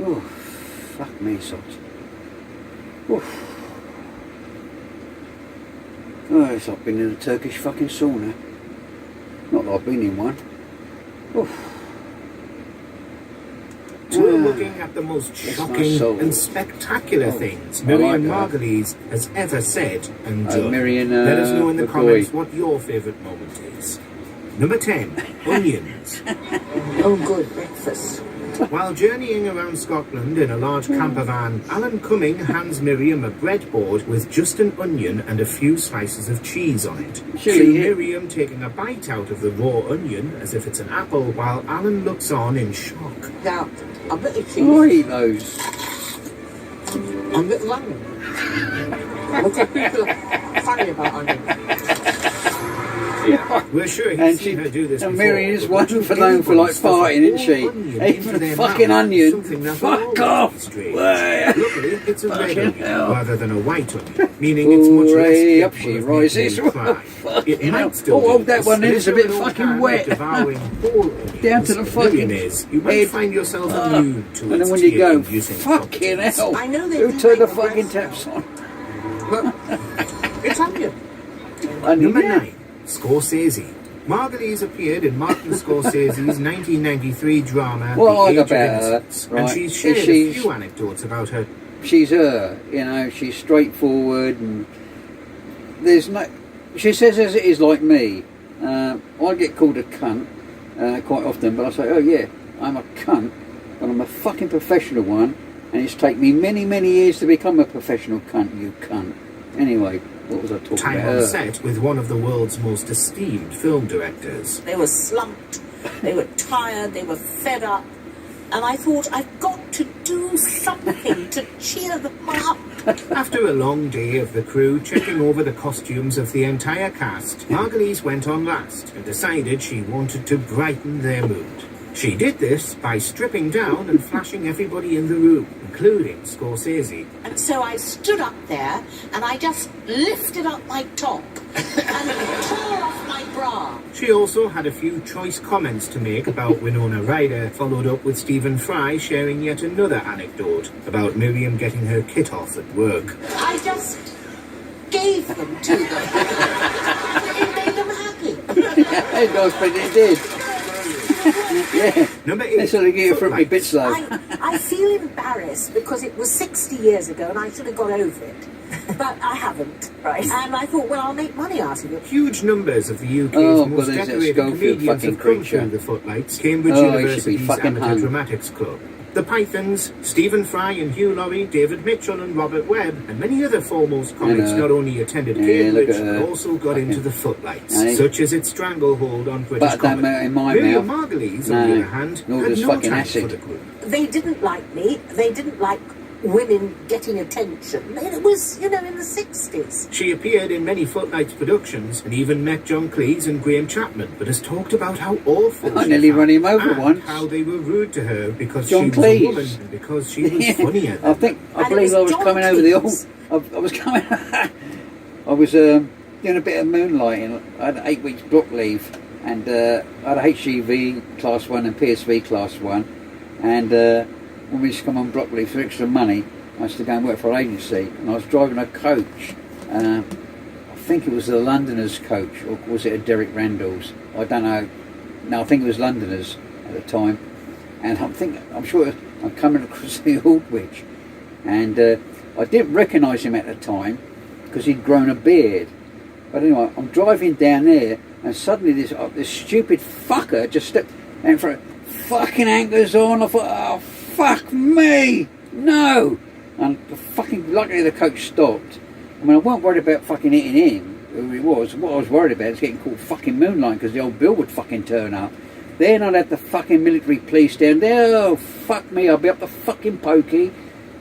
Oh, fuck me, socks. Oof. Oh, it's like being in a Turkish fucking sauna. Not that I've been in one. Oof. We're looking at the most shocking and spectacular things Miriam Margolyes has ever said and done. Miriam, let us know in the comments what your favourite moment is. Number 10, onions. Oh, good breakfast. While journeying around Scotland in a large camper van, Alan Cumming hands Miriam a breadboard with just an onion and a few slices of cheese on it. Cue Miriam taking a bite out of the raw onion as if it's an apple, while Alan looks on in shock. Now, a bit of cheese. Oh, I eat those. A bit of onion. What do people funny about onion? Yeah. We're sure he's seen her do this before. Miriam is wonderful known for like farting, isn't she? Even a fucking onion. Fuck off! Luckily, it's a red onion rather than a white onion, meaning it's much less up she rises. It might still oh, that one is a bit fucking wet. Down to the fucking you might find yourself immune to it. And then when you go, fucking hell, who turned the fucking taps on? It's onion. Number 9. Scorsese. Margolyes appeared in Martin Scorsese's 1993 drama The Age of Innocence, and she's shared a few anecdotes about her. She's her, you know, she's straightforward, and there's no. She says as it is like me. I get called a cunt quite often, but I say, oh yeah, I'm a cunt, but I'm a fucking professional one, and it's taken me many, many years to become a professional cunt, you cunt. Anyway, what was I talking about? Time on set with one of the world's most esteemed film directors. They were slumped, they were tired, they were fed up, and I thought, I've got to do something to cheer them up. After a long day of the crew checking over the costumes of the entire cast, Margolyes went on last and decided she wanted to brighten their mood. She did this by stripping down and flashing everybody in the room, including Scorsese. And so I stood up there and I just lifted up my top and tore off my bra. She also had a few choice comments to make about Winona Ryder, followed up with Stephen Fry sharing yet another anecdote about Miriam getting her kit off at work. I just gave them to them. It made them happy. Yeah, it does, but it did. Yeah. Number 8. That's what I get from me bits though. I feel embarrassed because it was 60 years ago and I should have got over it. But I haven't, right? And I thought, well, I'll make money out of it. Huge numbers of the UK's most decorated comedians have come through the footlights. Cambridge University's Amateur Dramatics Club. The Pythons, Stephen Fry and Hugh Laurie, David Mitchell and Robert Webb, and many other foremost comics not only attended Cambridge, but also got into the footlights, such as its stranglehold on British comedy. Miriam Margolyes, on the other hand, had no time for the group. They didn't like me. They didn't like women getting attention. It was, in the 60s. She appeared in many Footlights productions and even met John Cleese and Graham Chapman, but has talked about how awful I nearly ran him over once. How they were rude to her because John she Cleese. was a woman and because she was funnier. I believe I was coming over the hall. I was coming. I was doing a bit of moonlighting. I had 8 weeks block leave, and I had a HGV Class 1 and PSV Class 1, and when we used to come on block leave for extra money, I used to go and work for an agency, and I was driving a coach. I think it was the Londoners coach, or was it a Derek Randall's? I don't know. No, I think it was Londoners at the time. And I'm sure I'm coming across the Aldwych, and I didn't recognise him at the time because he'd grown a beard. But anyway, I'm driving down there, and suddenly this stupid fucker just stepped in front. Fucking anchors on. I thought, oh fuck me, no! And luckily the coach stopped. I mean, I wasn't worried about fucking hitting him, who he was. What I was worried about is getting caught fucking moonlight because the old bill would fucking turn up. Then I'd have the fucking military police down there. Oh fuck me, I'll be up the fucking pokey.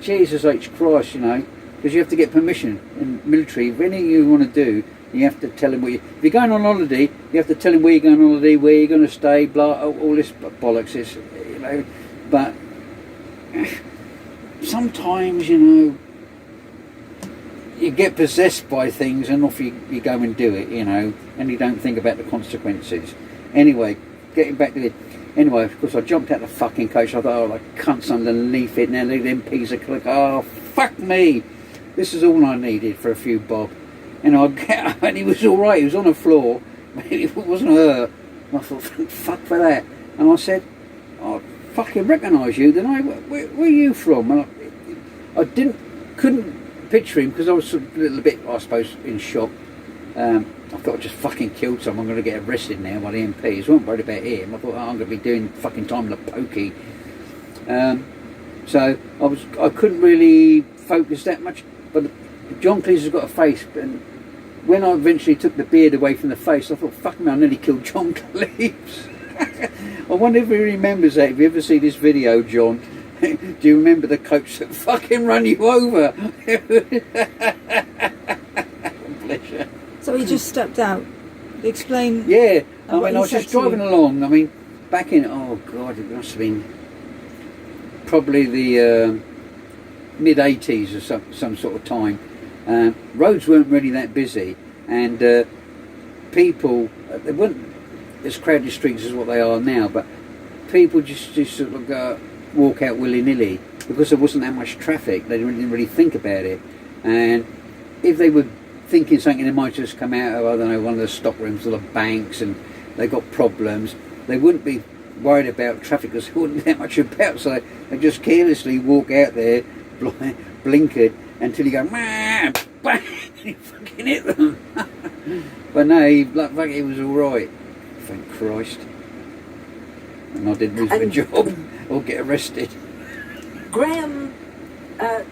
Jesus H Christ, because you have to get permission in military. If anything you want to do, you have to tell him if you're going on holiday, you have to tell him where you're going on holiday, where you're going to stay, blah, all this bollocks. But sometimes, you get possessed by things and off you go and do it, and you don't think about the consequences. Anyway, getting back to it, Anyway, of course, I jumped out the fucking coach. I thought, oh, like cunts underneath it. Now the MPs are click. Oh, fuck me. This is all I needed for a few bob. And I get up, and he was all right. He was on the floor, but it wasn't hurt. And I thought, fuck for that. And I said, I fucking recognise you, didn't I? Where are you from? And I couldn't picture him because I was a little bit, I suppose, in shock. I thought I just fucking killed someone. I'm going to get arrested now by the MPs. I wasn't worried about him. I thought, oh, I'm going to be doing fucking time in the pokey. So I couldn't really focus that much. But John Cleese has got a face, and when I eventually took the beard away from the face, I thought, fuck me, I nearly killed John Cleese. I wonder if he remembers that. If you ever see this video, John, do you remember the coach that fucking run you over? Pleasure. So he just stepped out. Explain. Yeah, I mean, I was just driving along. I mean, back in, oh God, it must have been probably the mid-80s or some sort of time. Roads weren't really that busy, and people, they weren't as crowded streets as what they are now, but people just sort of walk out willy-nilly because there wasn't that much traffic. They didn't really think about it, and if they were thinking something, they might just come out of, I don't know, one of the stock rooms or the banks, and they got problems. They wouldn't be worried about traffic because there wasn't that much about, so they just carelessly walk out there, blinkered, until you go, bang, and you fucking hit them. But no, he was alright. Thank Christ. And I didn't lose my job or get arrested. Graham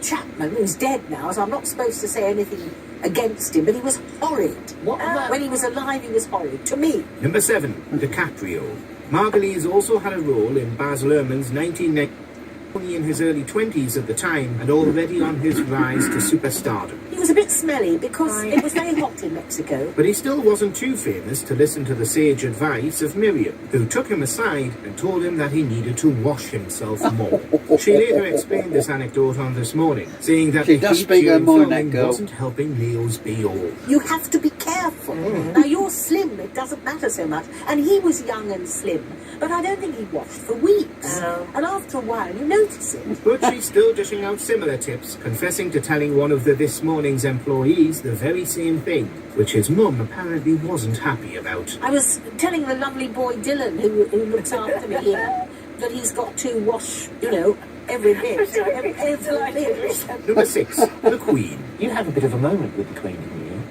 Chapman, who's dead now, so I'm not supposed to say anything against him, but he was horrid. When he was alive, he was horrid. To me. Number 7, DiCaprio. Margolyes also had a role in Baz Luhrmann's 1990. Only in his early 20s at the time, and already on his rise to superstardom. He was a bit smelly because it was very hot in Mexico. But he still wasn't too famous to listen to the sage advice of Miriam, who took him aside and told him that he needed to wash himself more. She later explained this anecdote on This Morning, saying that the heat during filming wasn't helping Leo's be all. You have to be careful. Now, you're slim, it doesn't matter so much. And he was young and slim, but I don't think he washed for weeks. And after a while, you notice it. But she's still dishing out similar tips, confessing to telling one of the This Morning's employees the very same thing, which his mum apparently wasn't happy about. I was telling the lovely boy Dylan, who looks after me here, that he's got to wash, every bit. Every bit. Number 6, the Queen. You have a bit of a moment with the Queen, didn't you?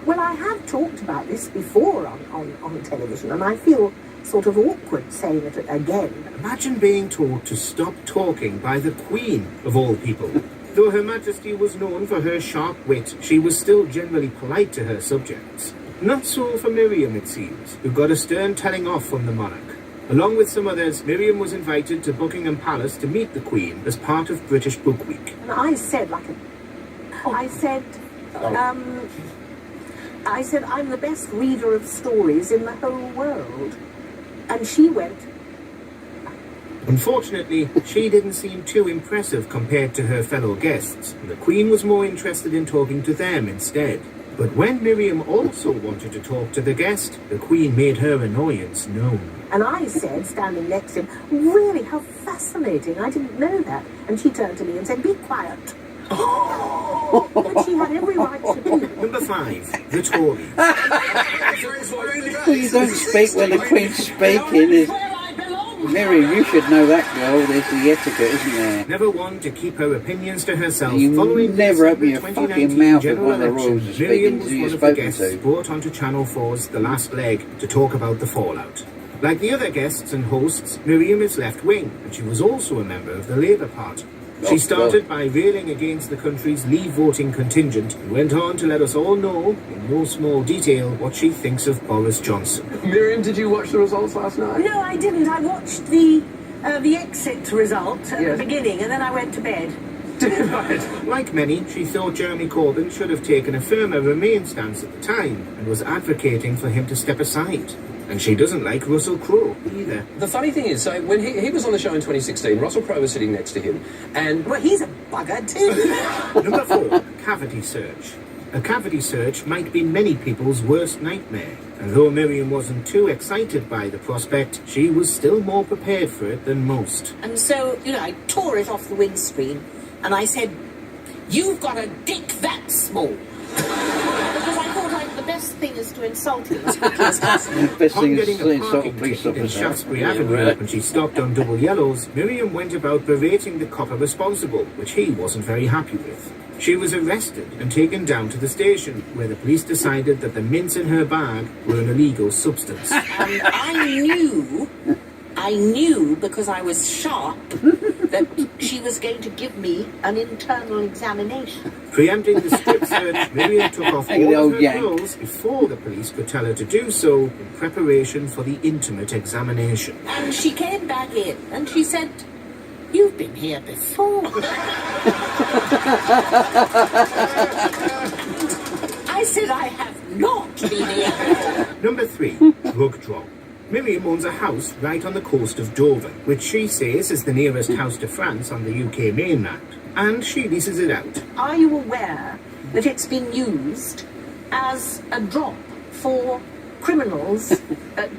Well, I have talked about this before on television, and I feel sort of awkward saying it again. Imagine being told to stop talking by the Queen, of all people. Though Her Majesty was known for her sharp wit, she was still generally polite to her subjects. Not so for Miriam, it seems, who got a stern telling off from the monarch. Along with some others, Miriam was invited to Buckingham Palace to meet the Queen as part of British Book Week. And I said, I'm the best reader of stories in the whole world. And she went. Unfortunately, she didn't seem too impressive compared to her fellow guests, and the Queen was more interested in talking to them instead. But when Miriam also wanted to talk to the guest, the Queen made her annoyance known. And I said, standing next to him, really, how fascinating, I didn't know that. And she turned to me and said, be quiet. But she had every right to do. Number 5, the Tories. You don't speak when the Queen's speaking. Miriam, you should know that, girl. There's the etiquette, isn't there? Never one to keep her opinions to herself. You following never open your 2019 fucking mouth general with one of the election, rules of Miriam speaking was to one you of the spoken guests to. brought onto Channel 4's The Last Leg to talk about the fallout. Like the other guests and hosts, Miriam is left-wing, and she was also a member of the Labour Party. She started by railing against the country's Leave voting contingent and went on to let us all know, in no small detail, what she thinks of Boris Johnson. Miriam, did you watch the results last night? No, I didn't. I watched the exit result at the beginning, and then I went to bed. Like many, she thought Jeremy Corbyn should have taken a firmer Remain stance at the time and was advocating for him to step aside. And she doesn't like Russell Crowe either. The funny thing is, so when he was on the show in 2016, Russell Crowe was sitting next to him, and... Well, he's a bugger too. Number 4, cavity search. A cavity search might be many people's worst nightmare. And though Miriam wasn't too excited by the prospect, she was still more prepared for it than most. And so, I tore it off the windscreen and I said, "You've got a dick that small." Because I thought the best thing is to insult him as quickly as possible. Best Upon thing is getting to a insult a parking police ticket in officer. Shaftesbury Yeah, Avenue right. when she stopped on double yellows, Miriam went about berating the copper responsible, which he wasn't very happy with. She was arrested and taken down to the station, where the police decided that the mints in her bag were an illegal substance. And I knew because I was sharp that she was going to give me an internal examination. Preempting the strip search, Miriam took off Hey, the all of old her yank. clothes before the police could tell her to do so in preparation for the intimate examination. And she came back in and she said, "You've been here before." I said, "I have not been here." Number 3, rug drop. Miriam owns a house right on the coast of Dover, which she says is the nearest house to France on the UK mainland, and she leases it out. Are you aware that it's been used as a drop for criminals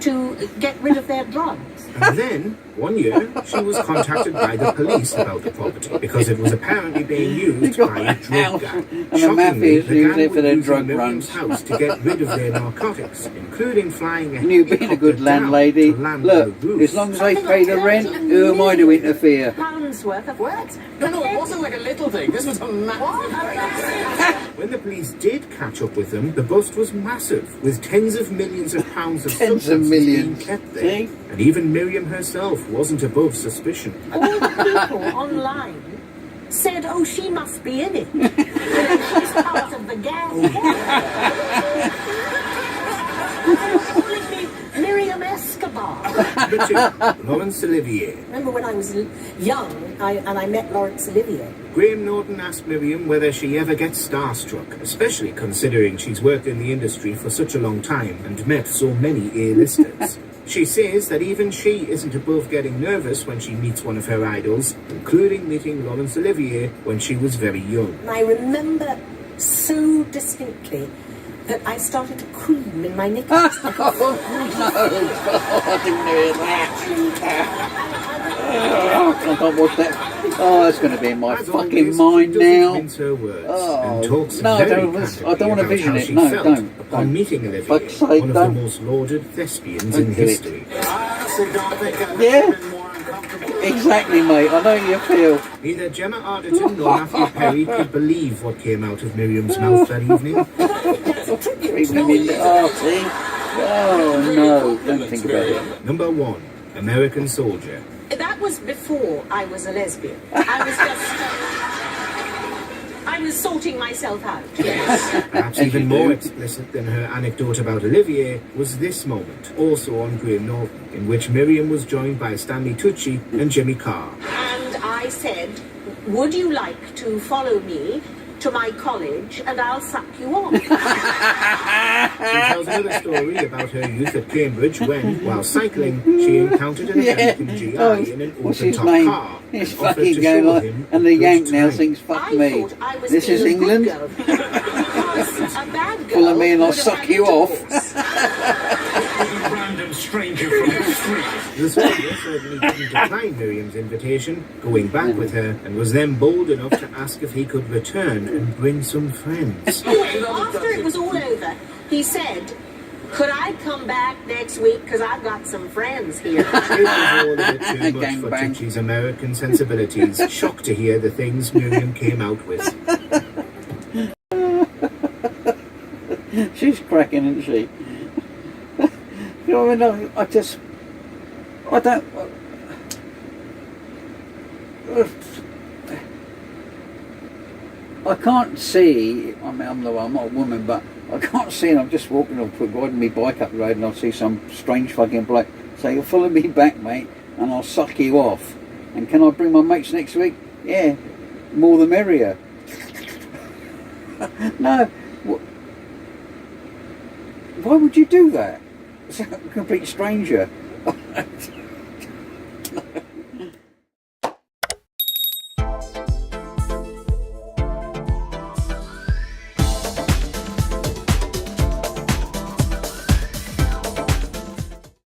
to get rid of their drugs? And then, one year, she was contacted by the police about the property because it was apparently being used by a drug gang. And the mafia's the use gang it for would their use drug Miriam's runs. house to get rid of their narcotics, including flying a You being a helicopter good down landlady, to land look, on the roof. as long as they pay the rent, who am I to interfere? Pounds worth of work. No, it wasn't like a little thing. This was a massive thing. When the police did catch up with them, the bust was massive, with tens of millions of pounds of Tens of substances being millions. kept there. See? And even Miriam herself wasn't above suspicion. All the people online said, "Oh, she must be in it. She's part of the gang." Calling me Miriam Escobar. Number 2, Laurence Olivier. Remember when I was young and I met Laurence Olivier? Graham Norton asked Miriam whether she ever gets starstruck, especially considering she's worked in the industry for such a long time and met so many A-listers. She says that even she isn't above getting nervous when she meets one of her idols, including meeting Laurence Olivier when she was very young. And I remember so distinctly that I started to cream in my knickers. Oh, I didn't hear that. I can't watch that. Oh, it's going to be in my As fucking always, mind she doesn't now. mince her words Oh, and talks no, very I don't candidly want to about vision how it. she No, felt don't. upon meeting Olivier, Fuck's sake, one of the don't. most lauded thespians Don't in do it. history. I honestly don't think I've Yeah. ever been more uncomfortable. Exactly, mate. I know you feel. Neither Gemma Arterton nor Matthew Perry could believe what came out of Miriam's mouth that evening. Creeping in the see? Oh, no. Don't think about it. Number 1, American Soldier. That was before I was a lesbian. I was sorting myself out. Perhaps As even you more do. explicit than her anecdote about Olivier was this moment, also on Graham Norton, in which Miriam was joined by Stanley Tucci and Jimmy Carr. And I said, "Would you like to follow me to my college and I'll suck you off?" She tells another story about her youth at Cambridge when, while cycling, she encountered an American GI in an What's his open-top name? car. He's and offered fucking to going show like, him and a the good yank now time. thinks, fuck I me. thought I was This is being a good England. girl. Because a bad girl Follow me and I'll would have suck had you a off. divorce. Random stranger from the street. The soldier certainly didn't decline Miriam's invitation, going back with her, and was then bold enough to ask if he could return and bring some friends. Anyway, after it was all over, he said, "Could I come back next week? Because I've got some friends here." It was all a bit too much Gang for bang. Tucci's American sensibilities. Shocked to hear the things Miriam came out with. She's cracking, isn't she? You know what I mean? I don't. I can't see. I mean, I'm not a woman, but I can't see. And I'm just walking or riding my bike up the road, and I'll see some strange fucking bloke say, "You'll follow me back, mate, and I'll suck you off. And can I bring my mates next week? Yeah, more the merrier." No. Why would you do that? It's a complete stranger.